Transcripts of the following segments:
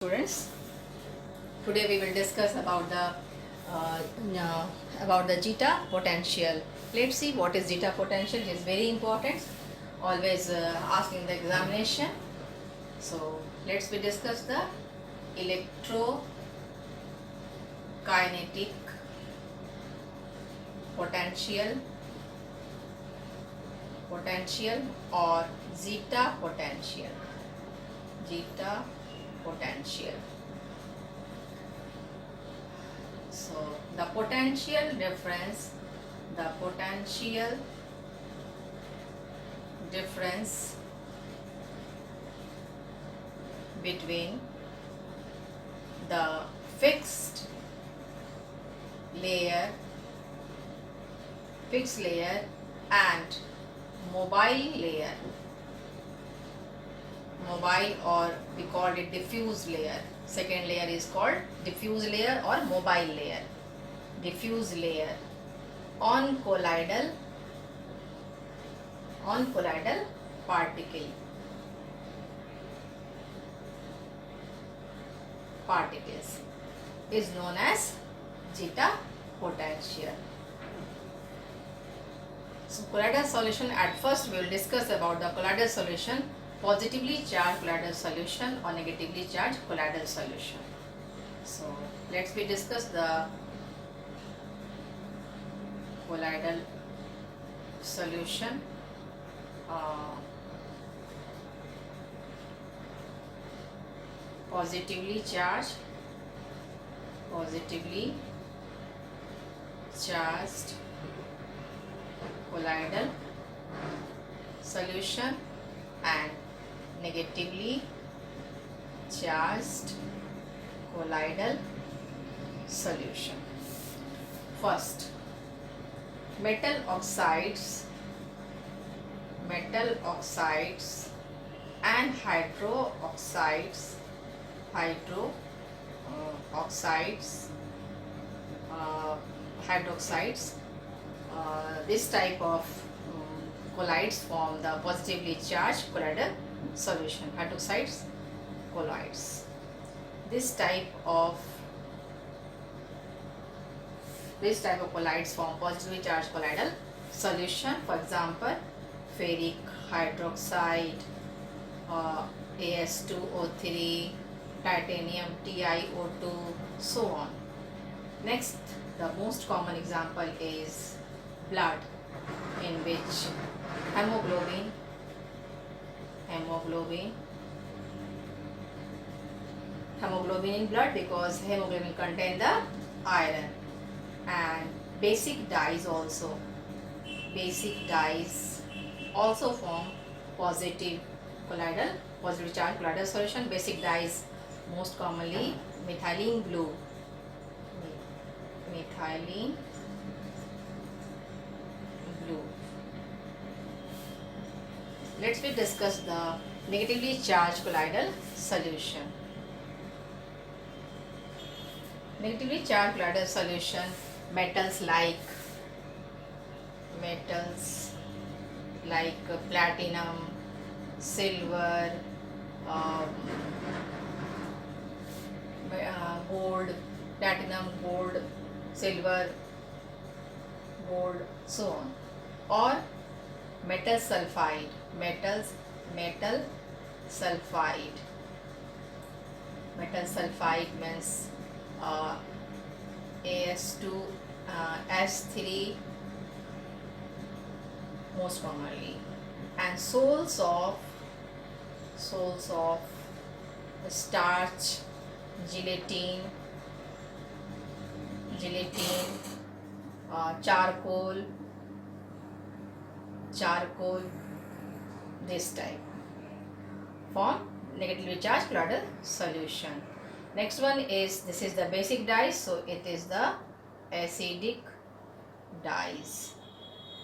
Students, today we will discuss uh, about the zeta potential. Let's see what is zeta potential. It is very important, always asked in the examination. So let's we discuss the electrokinetic potential or zeta potential. Zeta potential. So the potential difference between the fixed layer and mobile, or we call it diffuse layer. Second layer is called diffuse layer or mobile layer. Diffuse layer on colloidal particles is known as zeta potential. So colloidal solution, at first we will discuss about the colloidal solution, positively charged colloidal solution or negatively charged colloidal solution. So let's we discuss the colloidal solution. Positively charged colloidal solution and negatively charged colloidal solution. First, metal oxides and hydroxides this type of colloids form the positively charged colloidal solution. Hydroxides, colloids. This type of colloids form positively charged colloidal solution. For example, ferric hydroxide, As2O3, titanium TiO2, so on. Next, the most common example is blood, in which hemoglobin in blood, because hemoglobin contain the iron, and basic dyes also form positively charged colloidal solution. Basic dyes, most commonly methylene blue. Let's we discuss the negatively charged colloidal solution. Negatively charged colloidal solution, metals like platinum, silver, gold, silver, gold, so on. Or metal sulfide. Metal sulfide means As2 S3 most commonly, and souls of starch, gelatin, charcoal, this type form negatively charged colloidal solution. Next one is, this is the basic dyes, so it is the acidic dyes,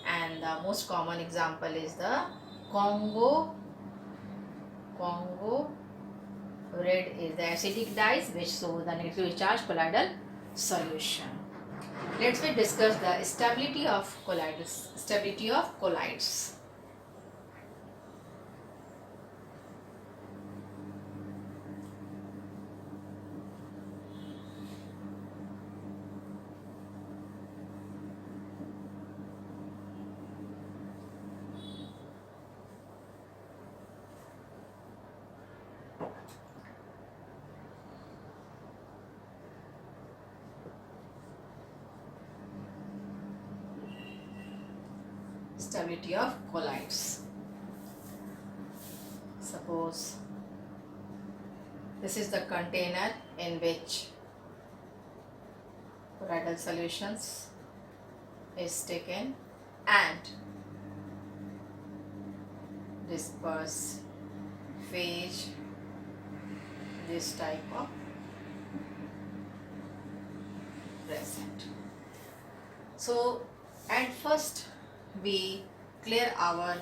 and the most common example is the Congo red is the acidic dyes which show the negatively charged colloidal solution. Let's discuss the stability of colloids. stability of colloids. Suppose this is the container in which colloidal solutions is taken and disperse phase this type of present. So at first we clear our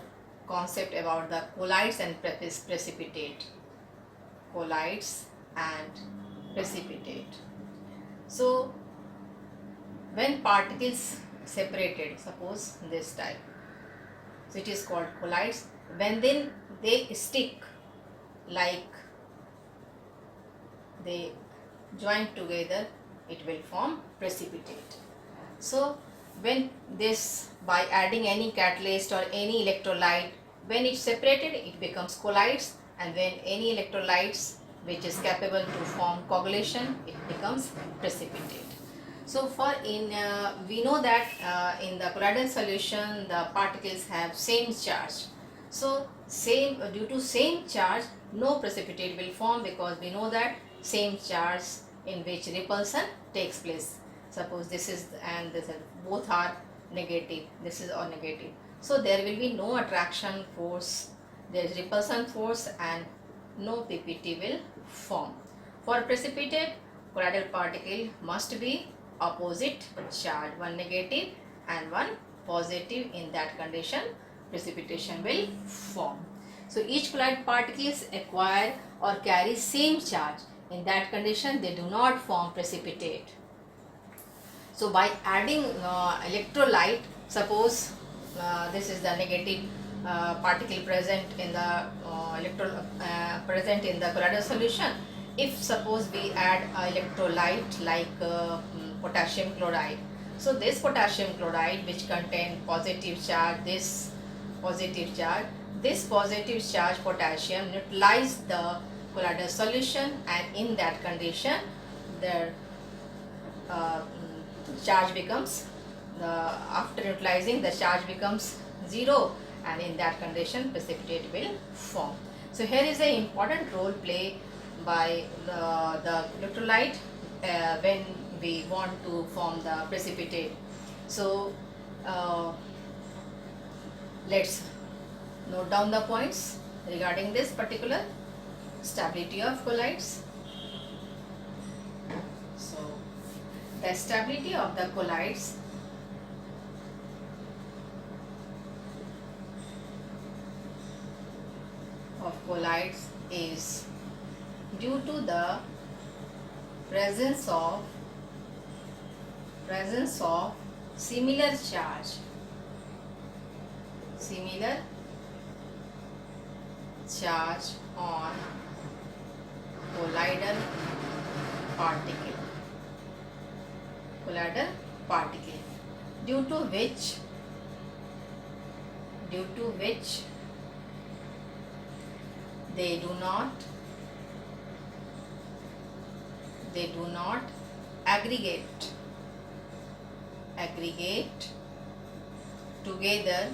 concept about the colloids and precipitate. Colloids and precipitate. So when particles separated, suppose this type, so it is called colloids. When then they stick, like they join together, it will form precipitate. So when this, by adding any catalyst or any electrolyte, when it's separated it becomes colloids, and when any electrolytes which is capable to form coagulation, it becomes precipitate. So we know that in the colloidal solution the particles have same charge. So due to same charge no precipitate will form, because we know that same charge in which repulsion takes place. Suppose this is and this is, both are negative, this is or negative. So there will be no attraction force, there is repulsion force and no PPT will form. For precipitate, colloidal particle must be opposite charge, one negative and one positive. In that condition precipitation will form. So each colloid particles acquire or carry same charge. In that condition they do not form precipitate. So by adding electrolyte, suppose this is the negative particle present in the present in the colloidal solution. If suppose we add electrolyte like potassium chloride, so this potassium chloride which contain positive charge, this positive charge potassium neutralize the colloidal solution, and in that condition the charge becomes, after neutralizing the charge becomes 0, and in that condition precipitate will form. So here is an important role play by the electrolyte when we want to form the precipitate. So let's note down the points regarding this particular stability of colloids. So the stability of the colloids is due to the presence of similar charge on colloidal particle, due to which they do not aggregate together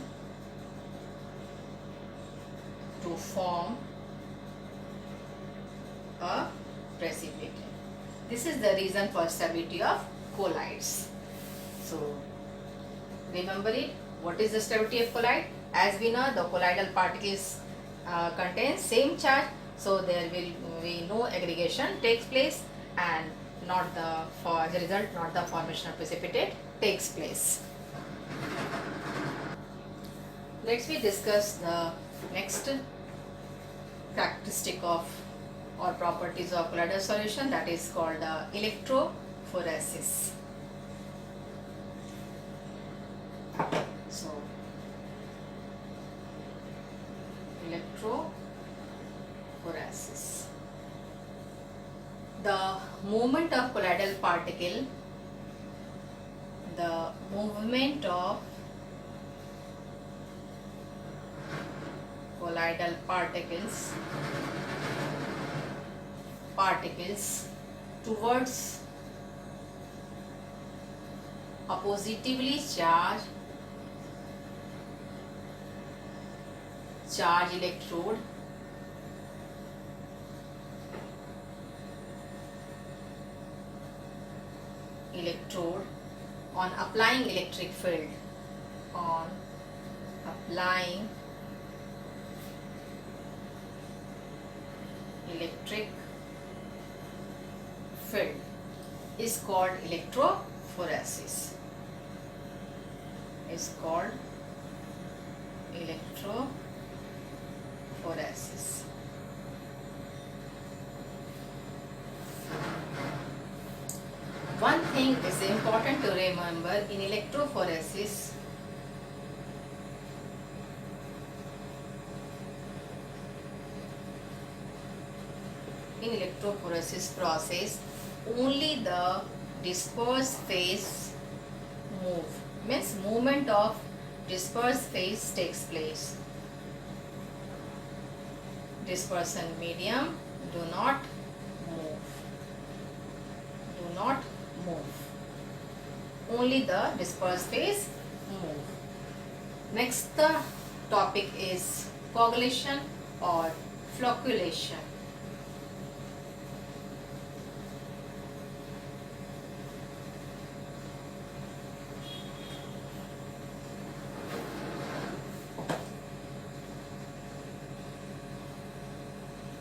to form a precipitate. This is the reason for stability of colloids. So remember it. What is the stability of colloid? As we know, the colloidal particles contain same charge, so there will be no aggregation takes place, and as a result not the formation of precipitate takes place. Let's discuss the next characteristic of or properties of colloidal solution, that is called electrophoresis. So electrophoresis, the movement of colloidal particle, colloidal particles towards a positively charged charge electrode, on applying electric field, on applying electric field is called electrophoresis. Is called electrophoresis. One thing is important to remember in electrophoresis. In electrophoresis process, only the dispersed phase move. Means movement of dispersed phase takes place. Dispersion medium do not move. Do not move. Only the dispersed phase move. Next the topic is coagulation or flocculation.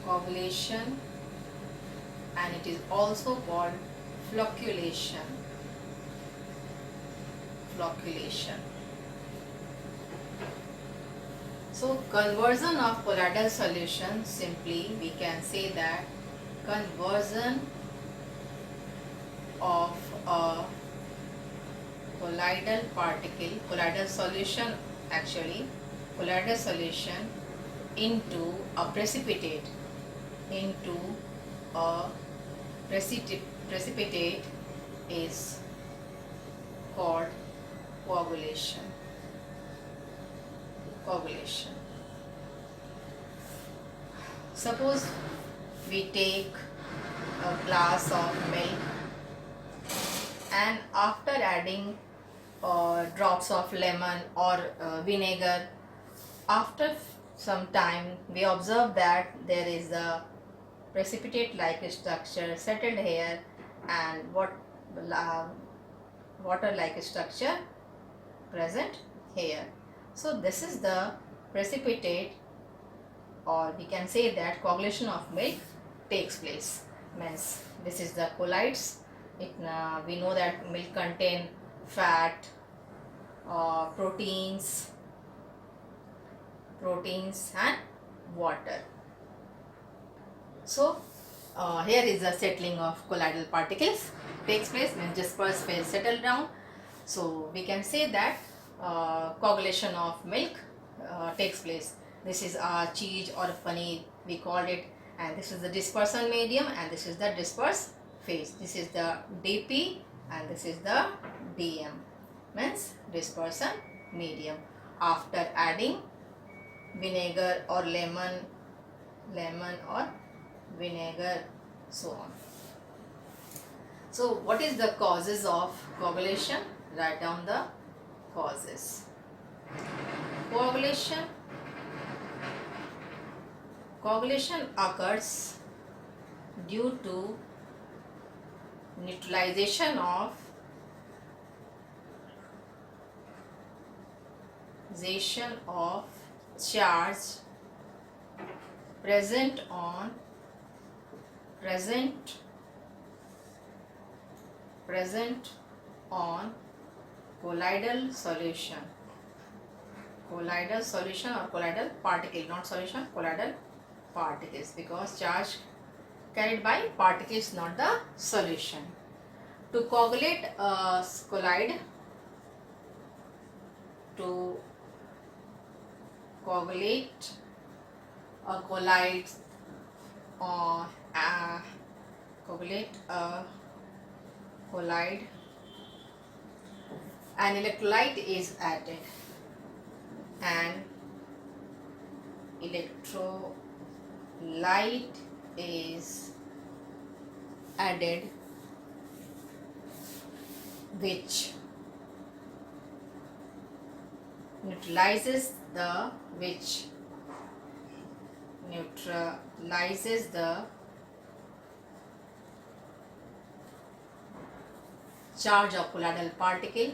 Coagulation, and it is also called flocculation. So conversion of colloidal solution, simply we can say that conversion of a colloidal solution into a precipitate is called coagulation. Suppose we take a glass of milk, and after adding drops of lemon or vinegar, after some time we observe that there is a precipitate like structure settled here and water like structure present here. So this is the precipitate, or we can say that coagulation of milk takes place. Means this is the colloids. We know that milk contain fat, proteins and water. So here is the settling of colloidal particles takes place when dispersed phase settle down. So we can say that coagulation of milk takes place. This is cheese or paneer we called it, and this is the dispersion medium, and this is the dispersed phase. This is the DP and this is the DM, means dispersion medium. After adding vinegar or lemon or vinegar, so on. So what is the causes of coagulation? Write down the causes. Coagulation occurs due to neutralization of charge present on colloidal solution. Colloidal solution or colloidal particle, not solution, colloidal particles, because charge carried by particles, not the solution. To coagulate a colloid, an electrolyte is added. An electrolyte is added which neutralizes the neutralizes the charge of colloidal particle,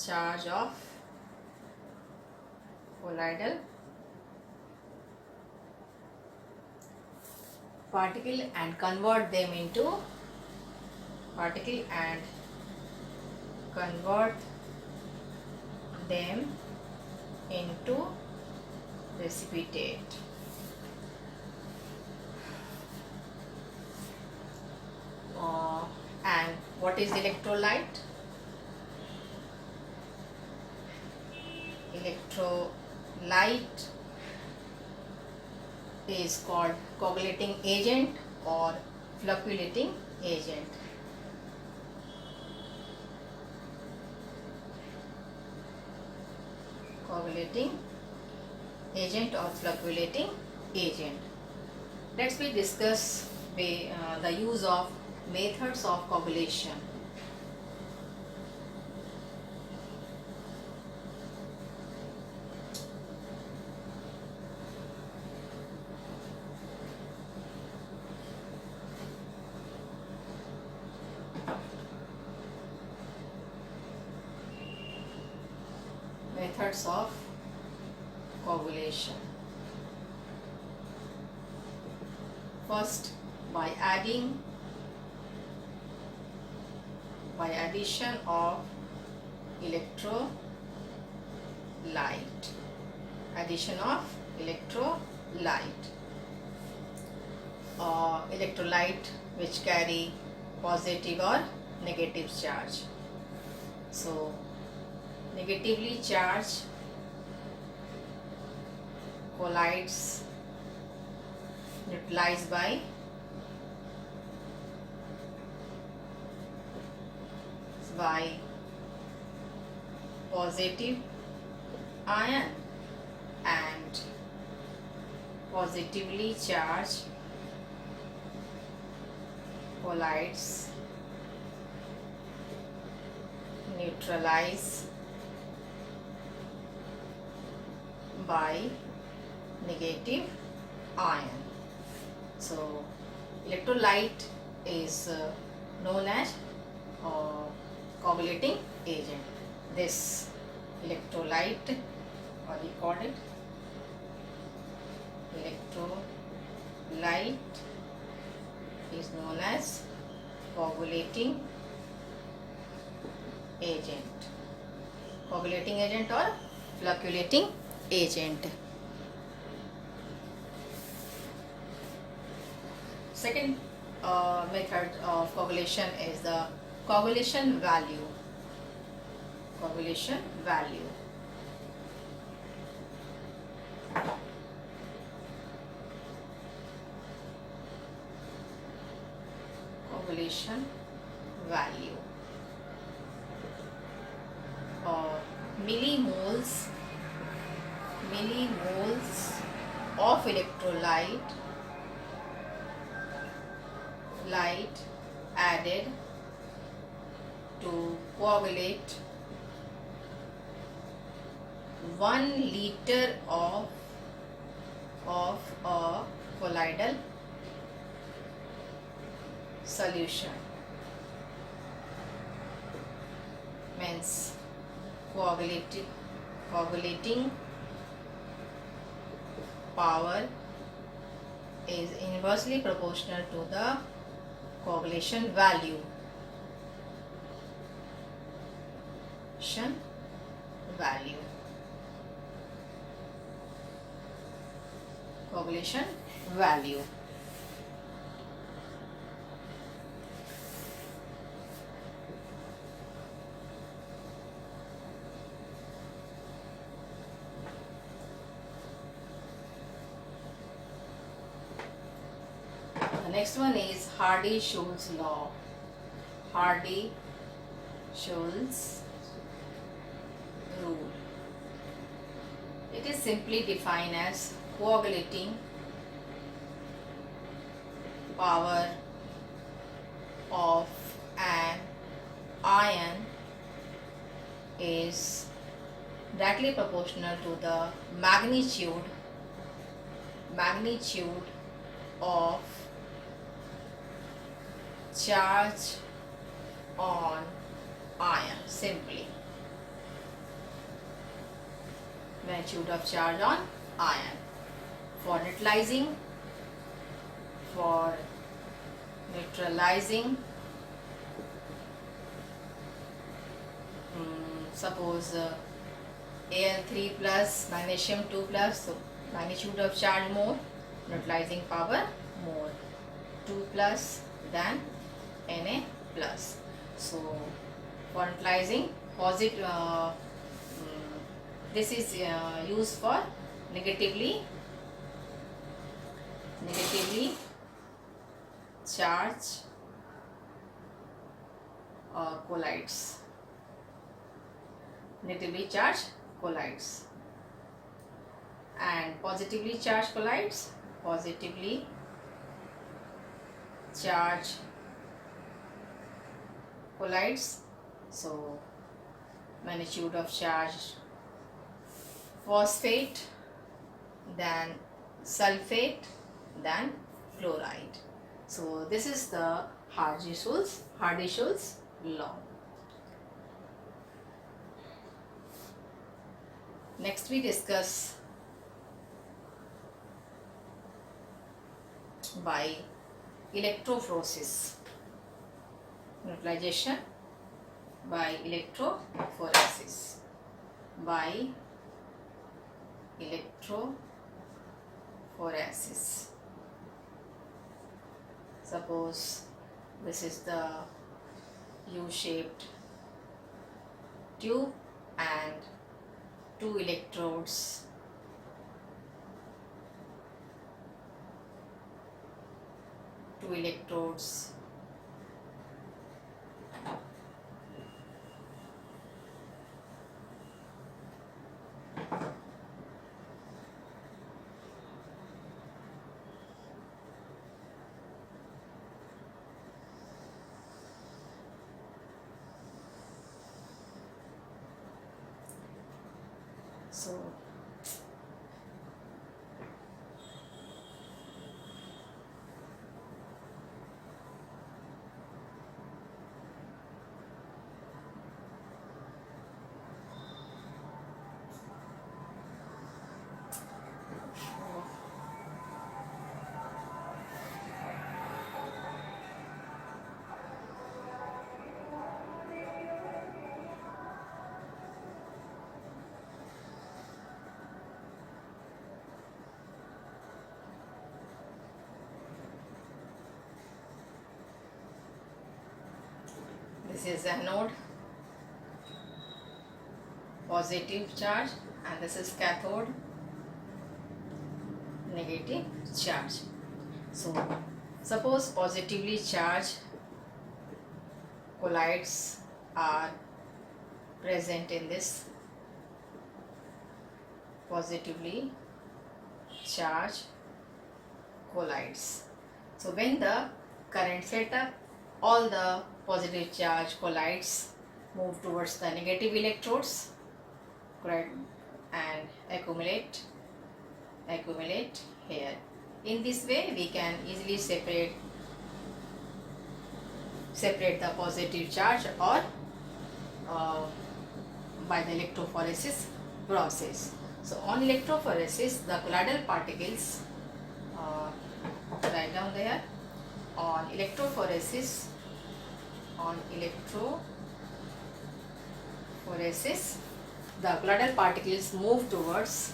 charge of colloidal particle and convert them into precipitate. And what is electrolyte? Electrolyte is called coagulating agent or fluctuating agent. Coagulating agent or fluctuating agent. Let's discuss the use of methods of coagulation. Methods of coagulation. First, by addition of electrolyte. Addition of electrolyte. Electrolyte which carry positive or negative charge. So, negatively charged colloids neutralized by positive ion, and positively charged colloids neutralized by negative ion. So, electrolyte is known as coagulating agent. This electrolyte, what we call it, electrolyte is known as coagulating agent. Coagulating agent or fluctuating agent. Second method of coagulation is the coagulation value. Coagulation value. Coagulation value. Millimoles of electrolyte added to coagulate 1 liter of a colloidal solution. Means coagulating power is inversely proportional to the coagulation value. Coagulation value. The next one is Hardy-Schulze law. Hardy-Schulze rule. It is simply defined as coagulating power of an ion is directly proportional to the magnitude of charge on ion. Simply, magnitude of charge on ion. For neutralizing, suppose Al3 plus magnesium 2 plus, so magnitude of charge more, neutralizing power more, 2 plus than Na plus. So for neutralizing positive, this is used for negatively charged colloids. Negatively charged colloids. And positively charged colloids, positively charged colloids. So magnitude of charge phosphate, then sulfate, then fluoride. So this is the Hardy-Schulz law. Next we discuss by electrophoresis, neutralization by electrophoresis. By electrophoresis. Suppose this is the U-shaped tube and two electrodes so this is anode, positive charge, and this is cathode, negative charge. So suppose positively charged colloids are present in this positively charged colloids. So when the current set up, all the positive charge colloids move towards the negative electrodes and accumulate here. In this way we can easily separate the positive charge or by the electrophoresis process. So on electrophoresis, the colloidal particles, write down there, on electrophoresis, the colloidal particles move towards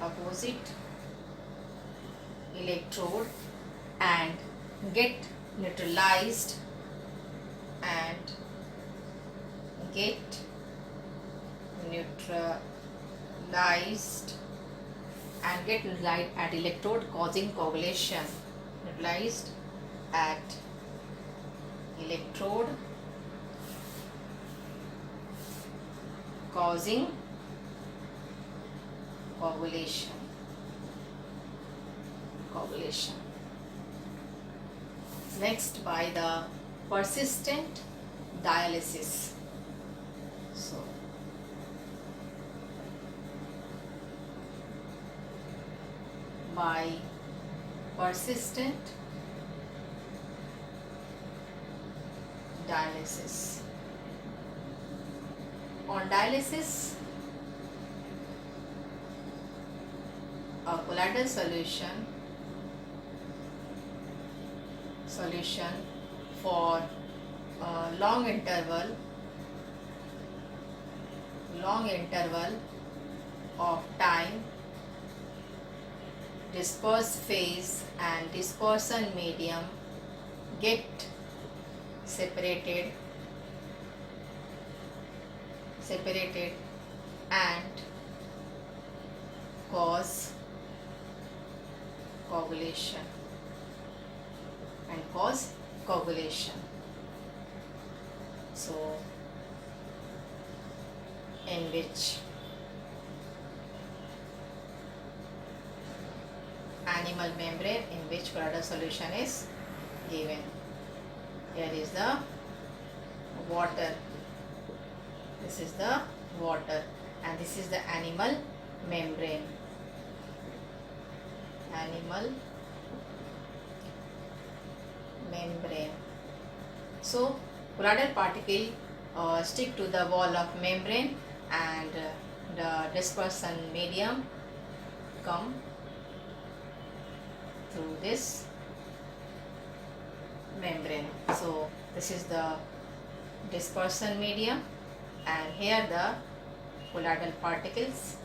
opposite electrode and get neutralized at electrode, causing coagulation. Neutralized at electrode causing coagulation. Next, by the persistent dialysis. So, by persistent dialysis. On dialysis, a colloidal solution for a long interval of time, disperse phase and dispersion medium get separated and cause coagulation. So, in which animal membrane in which colloidal solution is given. Here is the water. This is the water and this is the animal membrane. So, colloidal particle stick to the wall of membrane and the dispersion medium come through this membrane. So, this is the dispersion medium and here the colloidal particles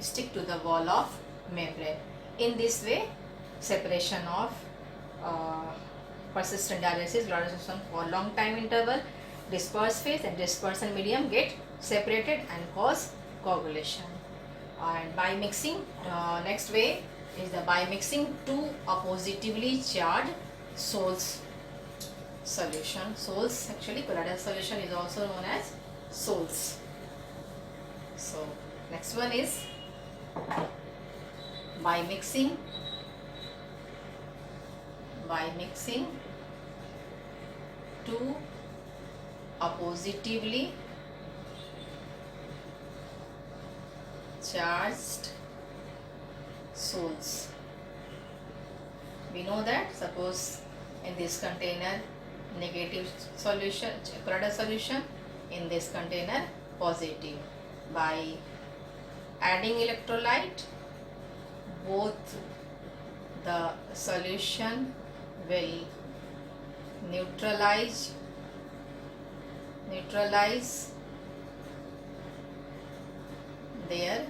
stick to the wall of membrane. In this way, separation of persistent dialysis, colloidal solution for long time interval, disperse phase and dispersion medium get separated and cause coagulation. And by mixing, next way is the by mixing two oppositively charged salts solution. Salts, actually colloidal solution is also known as salts. So next one is by mixing two oppositively charged salts. We know that suppose in this container negative solution, colloidal solution, in this container positive. By adding electrolyte, both the solution will neutralize their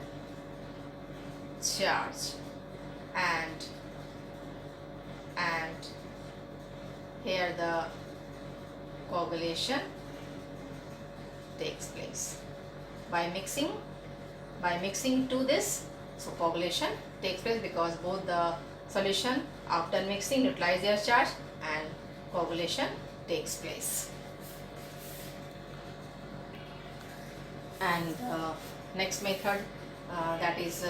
charge and here the coagulation takes place. By mixing to this, so coagulation takes place because both the solution after mixing neutralize their charge and coagulation takes place. And next method that is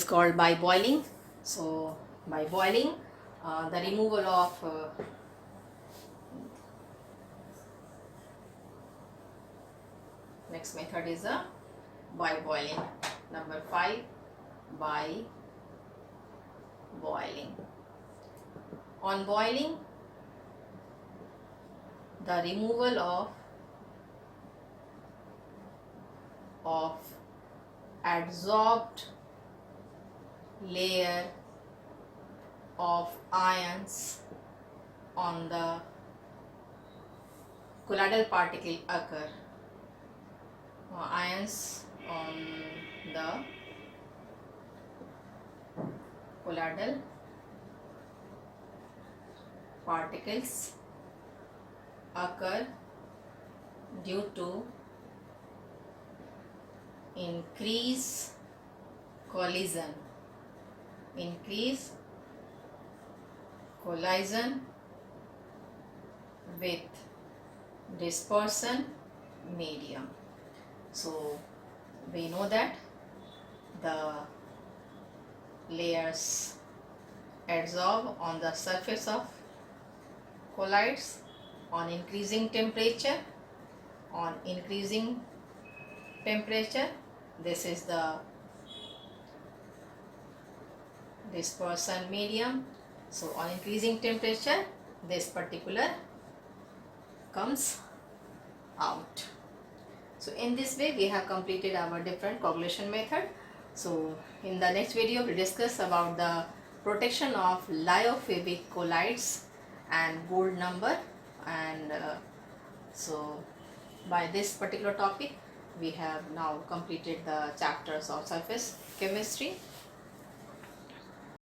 called by boiling. So by boiling, the removal of next method is by boiling. Number 5, by boiling. On boiling, the removal of adsorbed layer of ions on the colloidal particle occur. Ions on the colloidal particles occur due to increase collision collision with dispersion medium. So we know that the layers adsorb on the surface of colloids on increasing temperature. On increasing temperature, this is the dispersion medium. So on increasing temperature, this particular comes out. So in this way we have completed our different coagulation method. So in the next video we discuss about the protection of lyophobic colloids and gold number, and so by this particular topic we have now completed the chapters of surface chemistry.